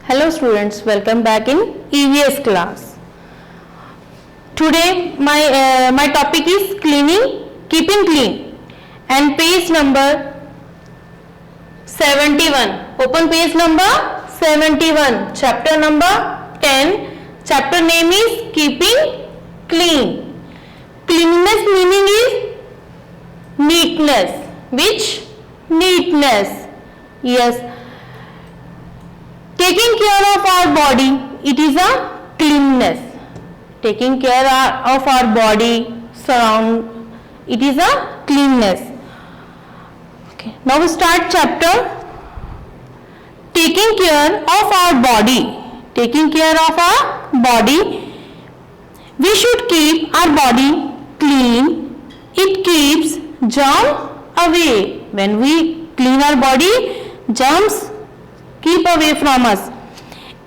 Hello students, welcome back in EVS class. Today my topic is cleaning, keeping clean, and page number 71. Open page number 71. Chapter number 10. Chapter name is keeping clean. Cleanliness meaning is neatness. Which? Neatness. Yes. Taking care of our body, it is a cleanness. Taking care of our body, surround, it is a cleanness. Okay. Now we start chapter. Taking care of our body. Taking care of our body. We should keep our body clean. It keeps germs away. When we clean our body, germs keep away from us.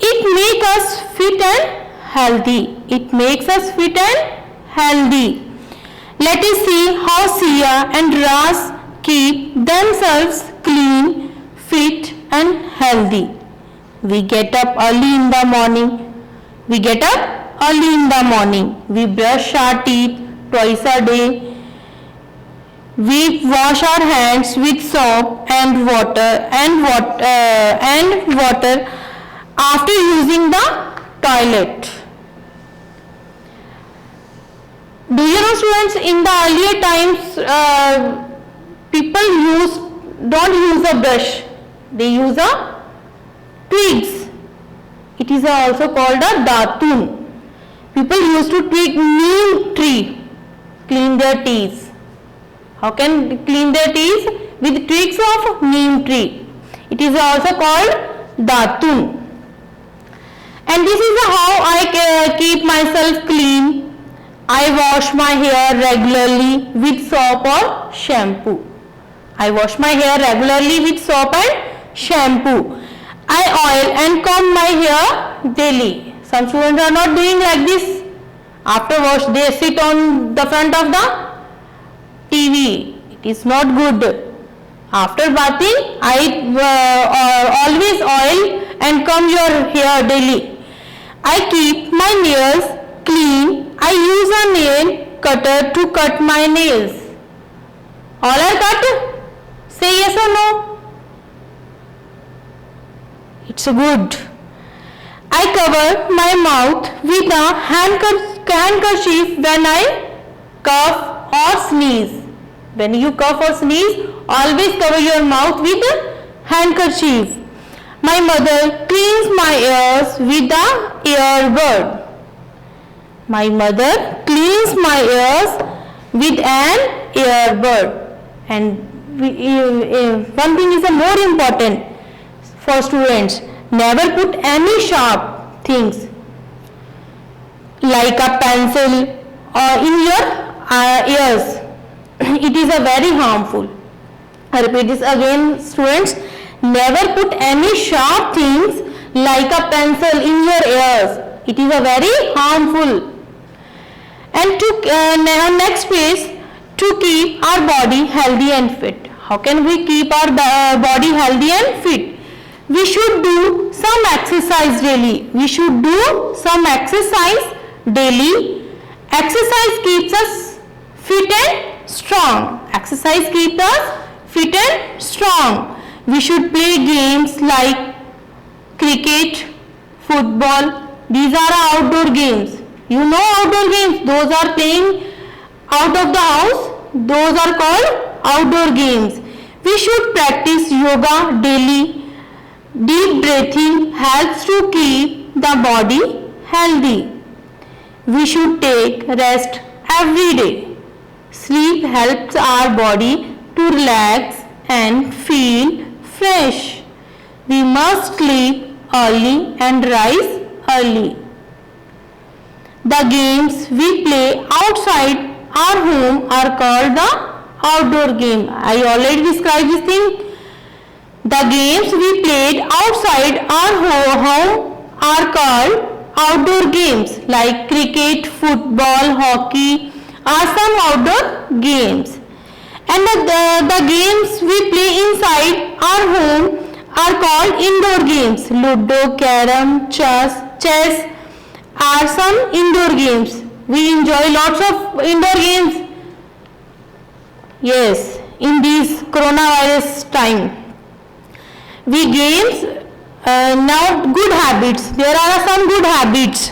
It makes us fit and healthy. It makes us fit and healthy. Let us see how Sia and Ras keep themselves clean, fit and healthy. We get up early in the morning. We brush our teeth twice a day. We wash our hands with soap and water after using the toilet. Do you know students, in the earlier times people don't use a brush, they use a twigs. It is also called a datun. People used to twig neem tree, clean their teeth. How can clean their teeth? With twigs of neem tree. It is also called datun. And this is how I keep myself clean. I wash my hair regularly with soap or shampoo. I oil and comb my hair daily. Some students are not doing like this. After wash, they sit on the front of the TV. It is not good. After bathing, I always oil and comb your hair daily. I keep my nails clean. I use a nail cutter to cut my nails. All are cut? Say yes or no? It's good. I cover my mouth with a handkerchief when I cough or sneeze. When you cough or sneeze, always cover your mouth with a handkerchief. My mother cleans my ears with an earbud. And one thing is more important for students. Never put any sharp things like a pencil in your ears. It is a very harmful. I repeat this again, students. Never put any sharp things like a pencil in your ears. It is a very harmful. And next page, to keep our body healthy and fit. How can we keep our body healthy and fit? We should do some exercise daily. Exercise keeps us fit and strong. We should play games like cricket, football. These are outdoor games. You know outdoor games. Those are playing out of the house. Those are called outdoor games. We should practice yoga daily. Deep breathing helps to keep the body healthy. We should take rest every day. Sleep helps our body to relax and feel fresh. We must sleep early and rise early. The games we play outside our home are called the outdoor game. I already described this thing. The games we played outside our home are called outdoor games like cricket, football, hockey are some outdoor games. And the games we play inside our home are called indoor games. Ludo, carom, chess are some indoor games. We enjoy lots of indoor games. Yes, in this coronavirus time. We games now good habits. There are some good habits.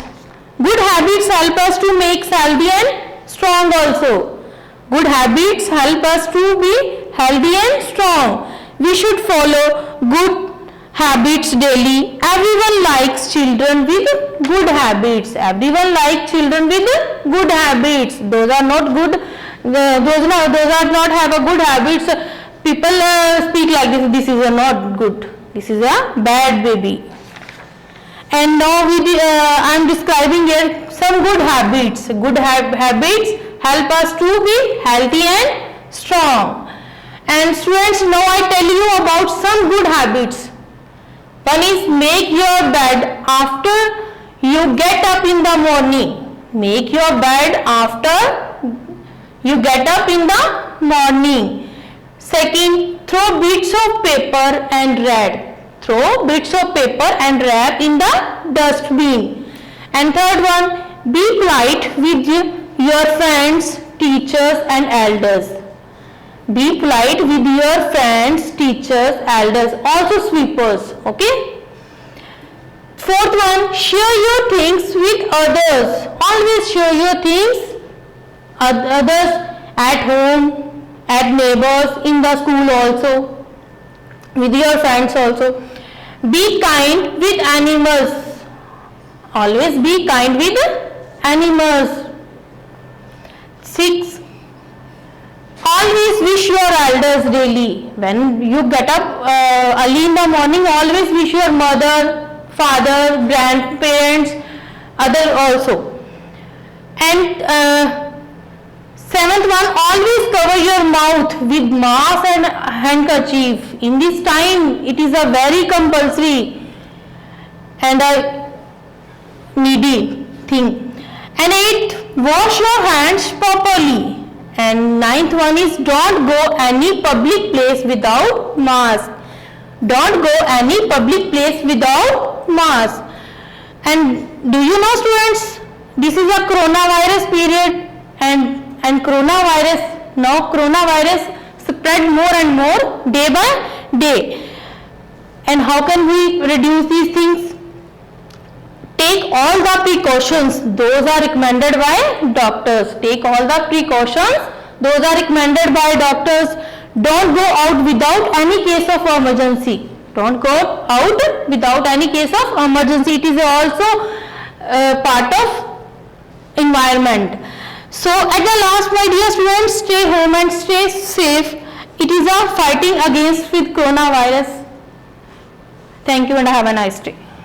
Good habits help us to make healthy and strong also. Good habits help us to be healthy and strong. We should follow good habits daily. Everyone likes children with good habits. Everyone likes children with good habits. Those are not good. Those are not have a good habits. People speak like this. This is not good. This is a bad baby. And now I am describing here some good habits. Good habits help us to be healthy and strong. And students, now I tell you about some good habits. One is make your bed after you get up in the morning. Make your bed after you get up in the morning. Second, throw bits of paper and wrap. Throw bits of paper and wrap in the dustbin. And third one, be polite with your friends, teachers and elders. Be polite with your friends, teachers, elders, also sweepers. Okay. Fourth one, share your things with others. Always share your things others at home, at neighbors, in the school also, with your friends also. Be kind with animals. Always be kind with animals. 6. Always wish your elders daily. When you get up early in the morning, always wish your mother, father, grandparents, other also. And 7th one, always cover your mouth with mask and handkerchief. In this time, it is a very compulsory and a needy thing. And 8th, wash your hands properly. And 9th one is don't go any public place without mask. Don't go any public place without mask. And do you know, students, this is a coronavirus period and coronavirus, now coronavirus spread more and more day by day. And how can we reduce these things? Take all the precautions. Those are recommended by doctors. Take all the precautions. Those are recommended by doctors. Don't go out without any case of emergency. Don't go out without any case of emergency. It is also part of environment. So at the last, my dear students, stay home and stay safe. It is a fighting against with coronavirus. Thank you and have a nice day.